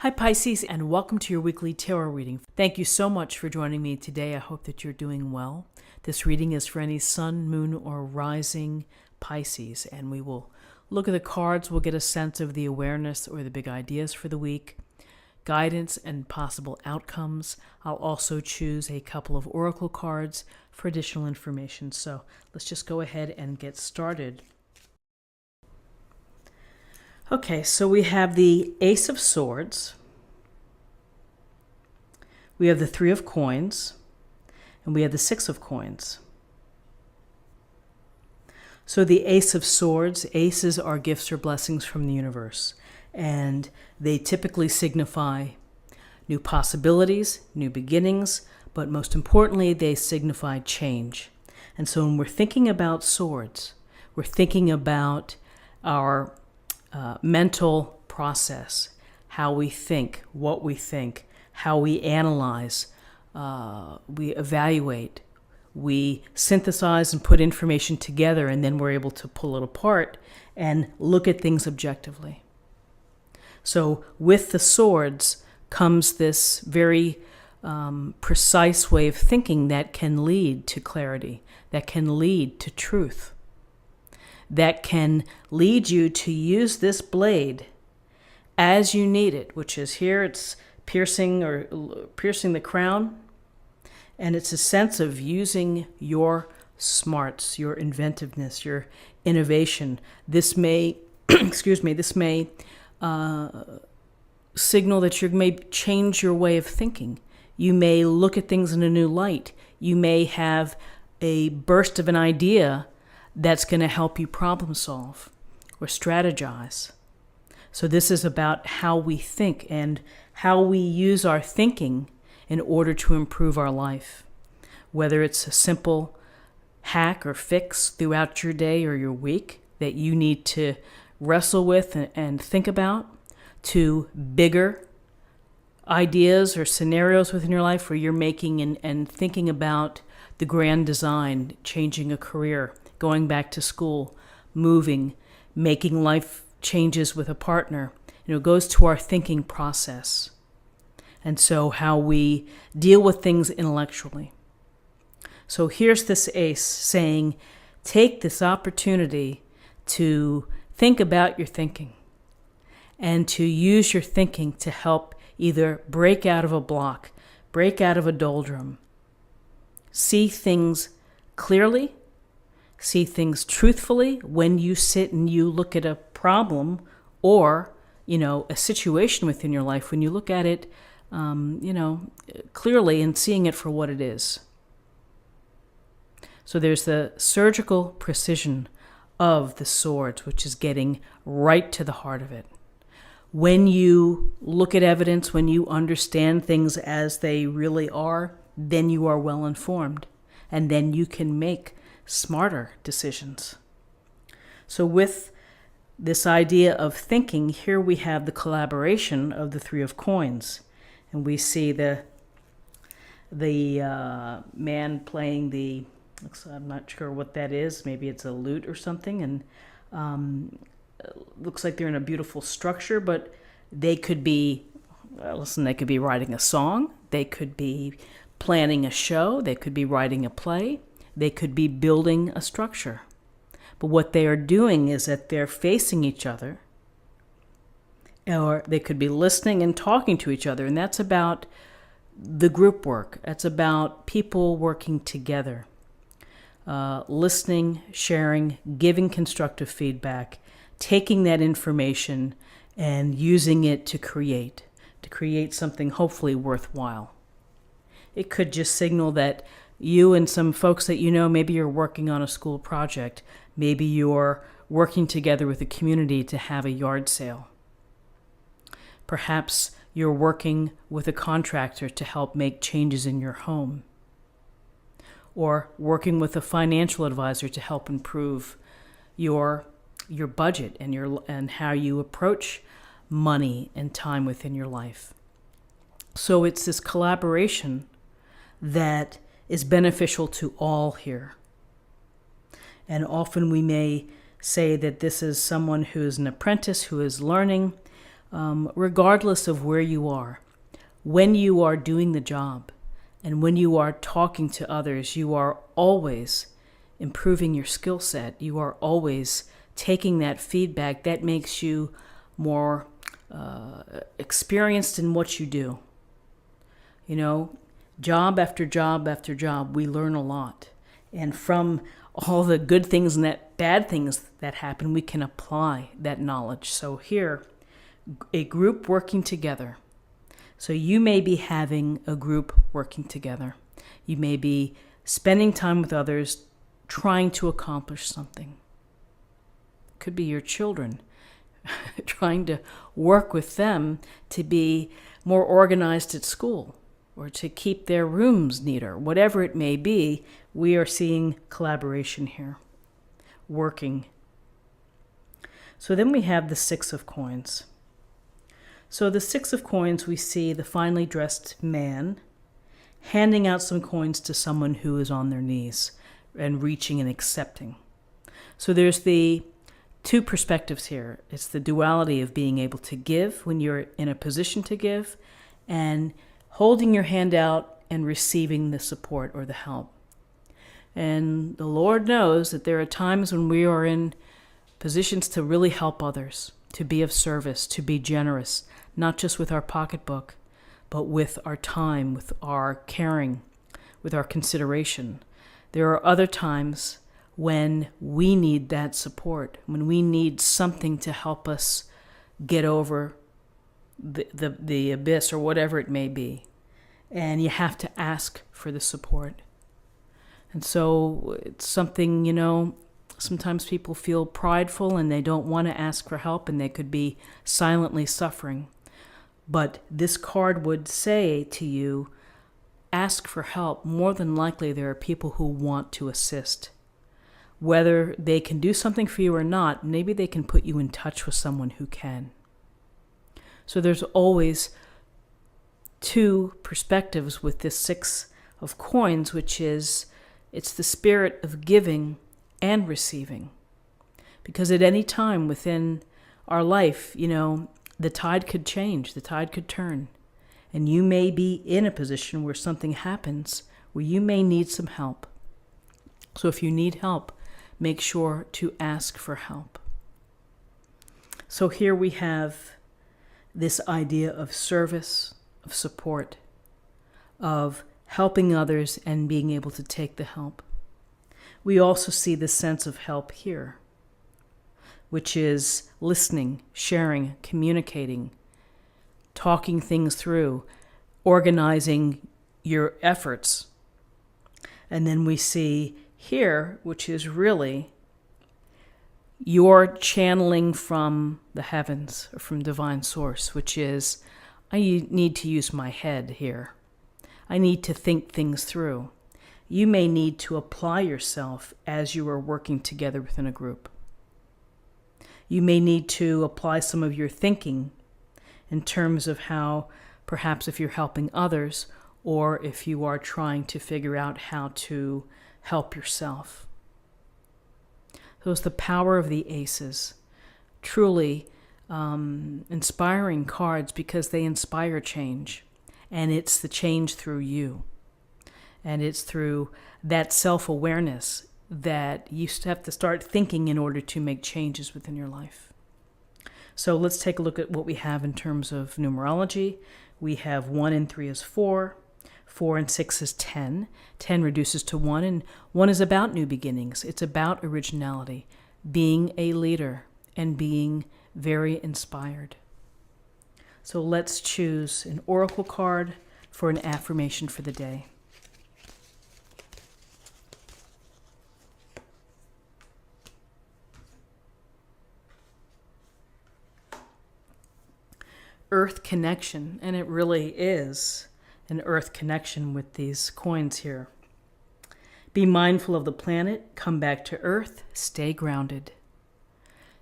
Hi Pisces, and welcome to your weekly tarot reading. Thank you so much for joining me today. I hope that you're doing well. This reading is for any sun, moon, or rising Pisces, and we will look at the cards. We'll get a sense of the awareness or the big ideas for the week, guidance and possible outcomes. I'll also choose a couple of oracle cards for additional information. So let's just go ahead and get started. Okay, so we have the Ace of Swords, we have the Three of Coins, and we have the Six of Coins. So the Ace of Swords, aces are gifts or blessings from the universe, and they typically signify new possibilities, new beginnings, but most importantly, they signify change. And so when we're thinking about swords, we're thinking about our mental process, how we think, what we think, how we analyze, we evaluate, we synthesize and put information together, and then we're able to pull it apart and look at things objectively. So with the swords comes this very precise way of thinking that can lead to clarity, that can lead to truth, that can lead you to use this blade as you need it, which is here it's piercing the crown, and it's a sense of using your smarts, your inventiveness, your innovation. This may, this may signal that you may change your way of thinking. You may look at things in a new light. You may have a burst of an idea that's going to help you problem solve or strategize. So this is about how we think and how we use our thinking in order to improve our life. Whether it's a simple hack or fix throughout your day or your week that you need to wrestle with and think about, to bigger ideas or scenarios within your life where you're making and thinking about the grand design, changing a career, going back to school, moving, making life changes with a partner. It goes to our thinking process. And so how we deal with things intellectually. So here's this ace saying, take this opportunity to think about your thinking and to use your thinking to help either break out of a block, break out of a doldrum, see things clearly, see things truthfully when you sit and you look at a problem or, a situation within your life, when you look at it, clearly and seeing it for what it is. So there's the surgical precision of the swords, which is getting right to the heart of it. When you look at evidence, when you understand things as they really are, then you are well informed, and then you can make smarter decisions. So with this idea of thinking, here we have the collaboration of the Three of Coins, and we see the man playing the, I'm not sure what that is, maybe it's a lute or something, and looks like they're in a beautiful structure, but they could be, they could be writing a song, they could be planning a show, they could be writing a play, they could be building a structure. But what they are doing is that they're facing each other, or they could be listening and talking to each other, and that's about the group work. That's about people working together, listening, sharing, giving constructive feedback, taking that information and using it to create something hopefully worthwhile. It could just signal that you and some folks that maybe you're working on a school project, maybe you're working together with a community to have a yard sale. Perhaps you're working with a contractor to help make changes in your home, or working with a financial advisor to help improve your budget and how you approach money and time within your life. So it's this collaboration that is beneficial to all here. And often we may say that this is someone who is an apprentice who is learning, regardless of where you are, when you are doing the job and when you are talking to others, you are always improving your skill set. You are always taking that feedback that makes you more experienced in what you do. You know, job after job after job, we learn a lot. And from all the good things and that bad things that happen, we can apply that knowledge. So here, a group working together. So you may be having a group working together. You may be spending time with others, trying to accomplish something. It could be your children, trying to work with them to be more organized at school or to keep their rooms neater. Whatever it may be, we are seeing collaboration here, working. So then we have the Six of Coins. So the Six of Coins, we see the finely dressed man handing out some coins to someone who is on their knees and reaching and accepting. So there's the two perspectives here. It's the duality of being able to give when you're in a position to give, and holding your hand out and receiving the support or the help. And the Lord knows that there are times when we are in positions to really help others, to be of service, to be generous, not just with our pocketbook, but with our time, with our caring, with our consideration. There are other times when we need that support, when we need something to help us get over the abyss or whatever it may be. And you have to ask for the support. And so it's something, sometimes people feel prideful and they don't want to ask for help, and they could be silently suffering. But this card would say to you, ask for help. More than likely, there are people who want to assist. Whether they can do something for you or not, maybe they can put you in touch with someone who can. So there's always two perspectives with this Six of Coins, which is it's the spirit of giving and receiving. Because at any time within our life, the tide could change, the tide could turn. And you may be in a position where something happens where you may need some help. So if you need help, make sure to ask for help. So here we have this idea of service, of support, of helping others and being able to take the help. We also see the sense of help here, which is listening, sharing, communicating, talking things through, organizing your efforts. And then we see here, which is really your channeling from the heavens, or from divine source, which is, I need to use my head here. I need to think things through. You may need to apply yourself as you are working together within a group. You may need to apply some of your thinking in terms of how, perhaps if you're helping others, or if you are trying to figure out how to help yourself. So it's the power of the aces. Truly inspiring cards, because they inspire change. And it's the change through you. And it's through that self-awareness that you have to start thinking in order to make changes within your life. So let's take a look at what we have in terms of numerology. We have 1 and 3 is 4. 4 and 6 is 10. 10 reduces to 1, and 1 is about new beginnings. It's about originality, being a leader, and being very inspired. So let's choose an oracle card for an affirmation for the day. Earth connection, and it really is an earth connection with these coins here. Be mindful of the planet, come back to earth, stay grounded.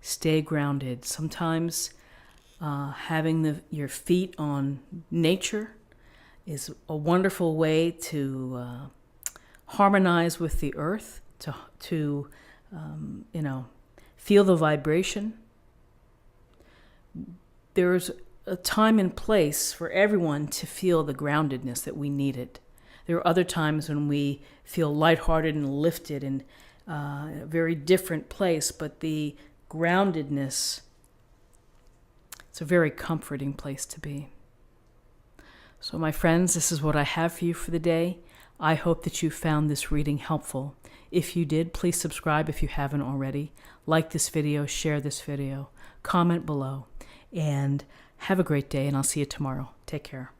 Stay grounded. Sometimes having your feet on nature is a wonderful way to harmonize with the earth, to feel the vibration. there's a time and place for everyone to feel the groundedness that we needed. There are other times when we feel lighthearted and lifted in a very different place, but the groundedness, it's a very comforting place to be. So my friends, this is what I have for you for the day. I hope that you found this reading helpful. If you did, please subscribe if you haven't already. Like this video, share this video, comment below, and have a great day, and I'll see you tomorrow. Take care.